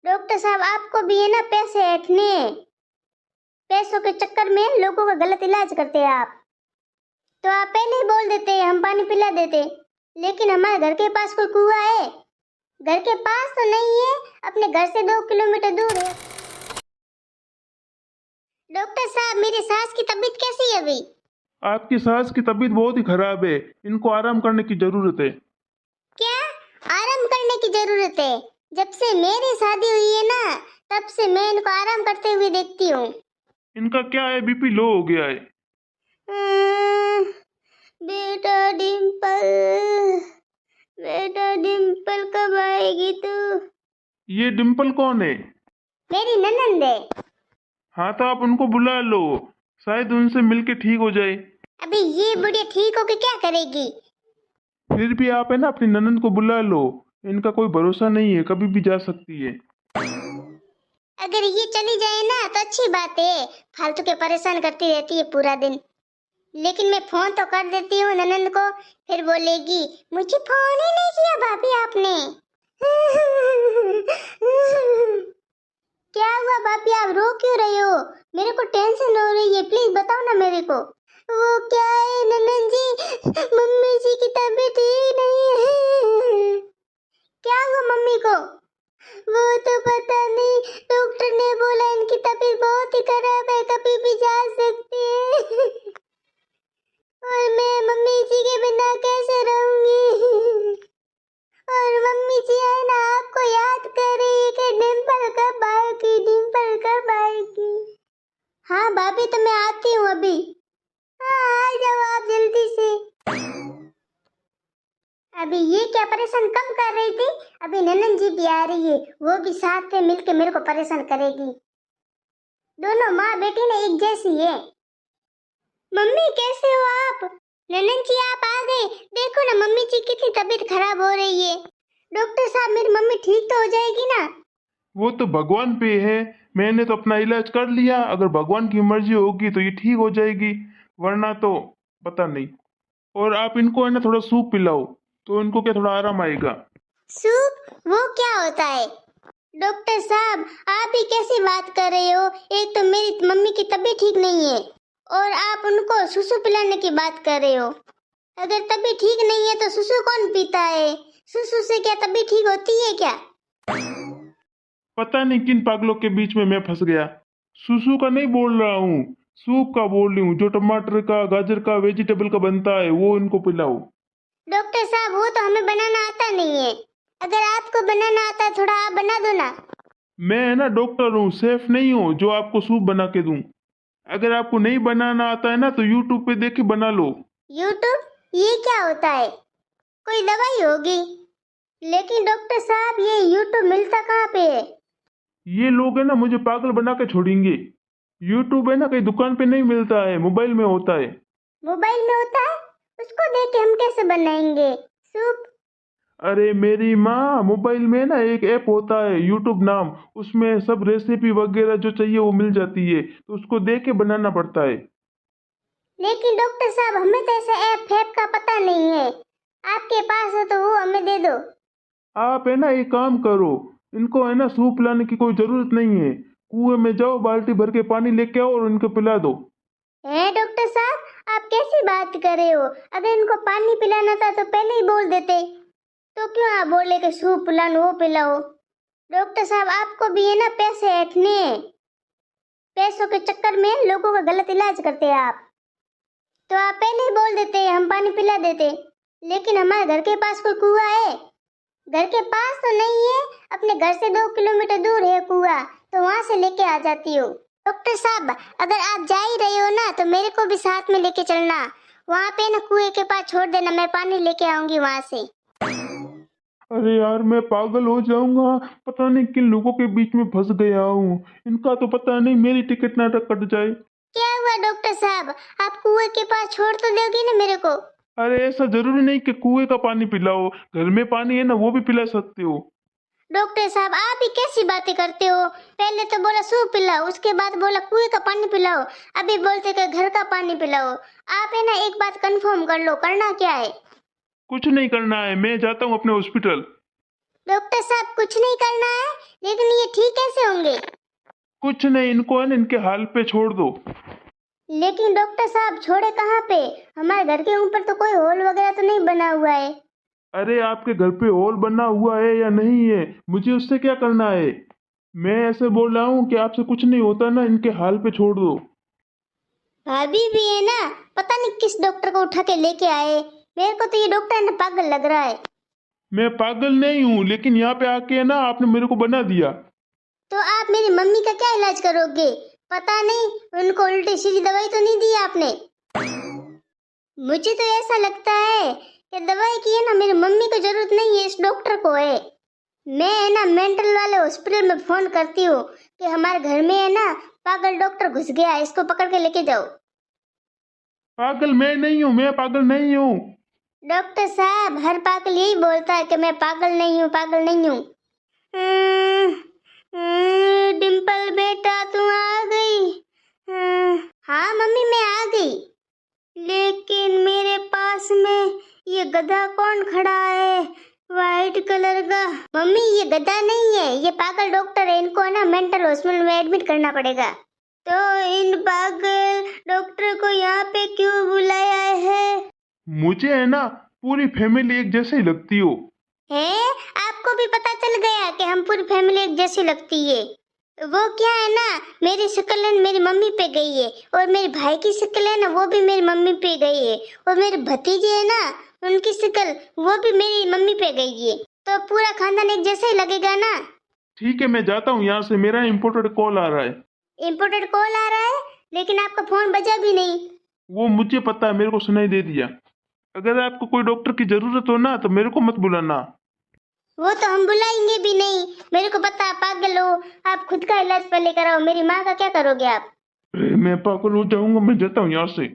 Doctor साहब आपको भी है ना पैसे ऐंठने हैं। पैसों के चक्कर में लोगों का गलत इलाज करते हैं आप। तो आप पहले ही बोल देते हम पानी पिला देते। लेकिन हमारे घर के पास कोई कुआं है? घर के पास तो नहीं है, अपने घर से 2 किलोमीटर दूर है। डॉक्टर साहब मेरी सास की तबीयत कैसी है अभी? आपकी सास की तबीयत बहुत ही खराब है, इनको आराम करने की जरूरत है। क्या आराम करने की जरूरत है? जब से मेरी शादी हुई है ना, तब से मैं इनको आराम करते हुए देखती हूँ। इनका क्या है, बीपी लो हो गया है। बेटा डिम्पल, बेटा डिम्पल कब आएगी तू? ये डिम्पल कौन है? मेरी ननंद है। हाँ तो आप उनको बुला लो, शायद उनसे मिलके ठीक हो जाए। अभी ये बुढ़िया ठीक होके क्या करेगी? फिर भी आप है ना अपनी ननंद को बुला लो, इनका कोई भरोसा नहीं है, कभी भी जा सकती है। अगर ये चली जाए ना तो अच्छी बात है, फालतू के परेशान करती रहती है पूरा दिन। लेकिन मैं फोन तो कर देती हूँ ननंद को, फिर बोलेगी मुझे फोन ही नहीं किया भाभी आपने। क्या हुआ भाभी, आप रो क्यों रहे हो? मेरे को टेंशन हो रही है, प्लीज बताओ ना मेरे को। वो क्या है ननंद जी, मम्मी जी की तबीयत ठीक नहीं है। क्या हुआ मम्मी को? वो तो पता नहीं, डॉक्टर ने बोला इनकी तबीयत बहुत ही खराब है, कभी भी जा सकती है। और मैं मम्मी जी के बिना कैसे रहूंगी? और मम्मी जी है ना आपको याद कर रही है कि डिम्पल कब आएगी, डिम्पल कब आएगी। हाँ भाभी तो मैं आती हूँ अभी। हाँ आ जाओ आप जल्दी से। अभी ये क्या परेशान कम कर रही थी, अभी ननंद जी भी आ रही है, वो भी साथ में मिलके मेरे को परेशान करेगी। दोनों माँ बेटी ने एक जैसी है। मम्मी कैसे हो आप? ननंद जी आप आ गए। देखो ना मम्मी जी कितनी तबीयत खराब हो रही है। डॉक्टर साहब मेरी मम्मी ठीक तो हो जाएगी ना? वो तो भगवान पे है, मैंने तो अपना इलाज कर लिया, अगर भगवान की मर्जी होगी तो ये ठीक हो जाएगी, वरना तो पता नहीं। और आप इनको है ना थोड़ा सूप पिलाओ, तो इनको क्या थोड़ा आराम आएगा। सूप? वो क्या होता है? डॉक्टर साहब आप ही कैसी बात कर रहे हो? एक तो मेरी मम्मी की तबीयत ठीक नहीं है और आप उनको सुसु पिलाने की बात कर रहे हो। अगर तबीयत ठीक नहीं है तो सुसु कौन पीता है? सुसु से क्या तबीयत ठीक होती है क्या? पता नहीं किन पागलों के बीच में मैं फंस गया। सुसु का नहीं बोल रहा हूँ, सूप का बोल रही हूँ, जो टमाटर का, गाजर का, वेजिटेबल का बनता है, वो इनको पिलाओ। डॉक्टर साहब वो तो हमें बनाना आता नहीं है, अगर आपको बनाना आता है थोड़ा आप बना दो ना। मैं है ना डॉक्टर हूँ, सेफ नहीं हूँ जो आपको सूप बना के दूं। अगर आपको नहीं बनाना आता है ना तो यूट्यूब पे देख के बना लो। यूट्यूब? ये क्या होता है? कोई दवाई होगी? लेकिन डॉक्टर साहब ये यूट्यूब मिलता कहाँ पे है? ये लोग है ना मुझे पागल बना के छोड़ेंगे। यूट्यूब है ना कहीं दुकान पे नहीं मिलता है, मोबाइल में होता है। मोबाइल में होता है? उसको देख के हम कैसे बनाएंगे सूप? अरे मेरी माँ, मोबाइल में ना एक ऐप होता है यूट्यूब नाम, उसमें सब रेसिपी वगैरह जो चाहिए वो मिल जाती है, तो उसको देख के बनाना पड़ता है। लेकिन डॉक्टर साहब हमें तो ऐसा ऐप फैप का पता नहीं है, आपके पास हो तो वो हमें दे दो। आप है ना एक काम करो, इनको है ना सूप पिलाने की कोई जरूरत नहीं है, कुएं में जाओ, बाल्टी भर के पानी लेके आओ और इनको पिला दो। है डॉक्टर साहब आप कैसी बात कर रहे हो? अगर इनको पानी पिलाना था तो पहले ही बोल देते, तो क्यों आप बोले कि सूप पिलाओ वो पिलाओ? डॉक्टर साहब आपको भी है ना पैसे ऐंठने हैं। पैसों के चक्कर में लोगों का गलत इलाज करते हैं आप। तो आप पहले ही बोल देते हम पानी पिला देते। लेकिन हमारे घर के पास कोई कुआं है? घर के पास तो नहीं है, अपने घर से 2 किलोमीटर दूर है कुआं, तो वहां से लेके आ जाती हूँ। डॉक्टर साहब अगर आप जा ही रहे हो ना तो मेरे को भी साथ में लेके चलना, वहां पे ना कुएं के पास छोड़ देना, मैं पानी लेके आऊंगी वहां से। अरे यार मैं पागल हो जाऊंगा, पता नहीं किन लोगों के बीच में फंस गया हूँ, इनका तो पता नहीं मेरी टिकट ना कट जाए। क्या हुआ डॉक्टर साहब, आप कुएं के पास छोड़ तो दोगे ना मेरे को? अरे ऐसा जरूरी नहीं कि कुएं का पानी पिलाओ, घर में पानी है ना वो भी पिला सकते हो। डॉक्टर साहब आप ही कैसी बातें करते हो? पहले तो बोला सूप पिलाओ, उसके बाद बोला कुएं का पानी पिलाओ, अभी बोलते कि घर का पानी पिलाओ। आप है ना एक बात कंफर्म कर लो, करना क्या है? कुछ नहीं करना है, मैं जाता हूँ अपने हॉस्पिटल। डॉक्टर साहब कुछ नहीं करना है, लेकिन ये ठीक कैसे होंगे? कुछ नहीं, इनको है ना इनके हाल पे छोड़ दो। लेकिन डॉक्टर साहब छोड़े कहाँ पे? हमारे घर के ऊपर तो कोई होल वगैरह तो नहीं बना हुआ है। अरे आपके घर पे हॉल बना हुआ है या नहीं है, मुझे उससे क्या करना है। मैं ऐसे बोल रहा हूँ कि आपसे कुछ नहीं होता ना, इनके हाल पे छोड़ दो। भाभी भी है ना, पता नहीं किस डॉक्टर को उठा के लेके आए। मेरे को तो ये डॉक्टर है ना पागल लग रहा है। मैं पागल नहीं हूँ, लेकिन यहाँ पे आके है ना आपने मेरे को बना दिया। तो आप मेरी मम्मी का क्या इलाज करोगे? पता नहीं उनको उल्टी सीधी दवाई तो नहीं दी आपने? मुझे तो ऐसा लगता है कि दवाई की है ना मेरी मम्मी को जरूरत नहीं है, इस डॉक्टर को है। मैं है ना मेंटल वाले हॉस्पिटल में फोन करती हूँ कि हमारे घर में है ना पागल डॉक्टर घुस गया, इसको पकड़ के लेके जाओ। पागल मैं नहीं हूँ, मैं पागल नहीं हूँ। डॉक्टर साहब, हर पागल यही बोलता है कि मैं पागल नहीं हूँ, पागल नहीं हूँ। डिम्पल बेटा तू आ गई? हाँ मम्मी मैं आ गई। लेकिन मेरे पास में ये गधा कौन खड़ा है वाइट कलर का? मम्मी ये गधा नहीं है, ये पागल डॉक्टर है, इनको है ना मेंटल हॉस्पिटल में एडमिट करना पड़ेगा। तो इन पागल डॉक्टर को यहाँ पे क्यों बुलाया है? मुझे है ना पूरी फैमिली एक जैसे ही लगती हो। है? आपको भी पता चल गया कि हम पूरी फैमिली एक जैसी लगती है? वो क्या है ना, मेरी शक्ल है मेरी मम्मी पे गई है, और मेरे भाई की शक्ल है ना वो भी मेरी मम्मी पे गई है, और मेरे भतीजे है ना उनकी शक्ल वो भी मेरी मम्मी पे गई है। तो पूरा खानदान एक जैसा ही लगेगा ना। ठीक है मैं जाता हूँ यहाँ से, मेरा इम्पोर्टेंट कॉल आ रहा है। इम्पोर्टेंट कॉल आ रहा है? लेकिन आपका फोन बजा भी नहीं। वो मुझे पता है, मेरे को सुनाई दे दिया। अगर आपको कोई डॉक्टर की जरूरत हो ना तो मेरे को मत बुलाना। वो तो हम बुलाएंगे भी नहीं, मेरे को पता, आप पागल हो। आप खुद का इलाज पहले कराओ, मेरी माँ का क्या करोगे आप? अरे मैं पागल हो जाऊंगा, मैं जाता हूँ यहाँ से।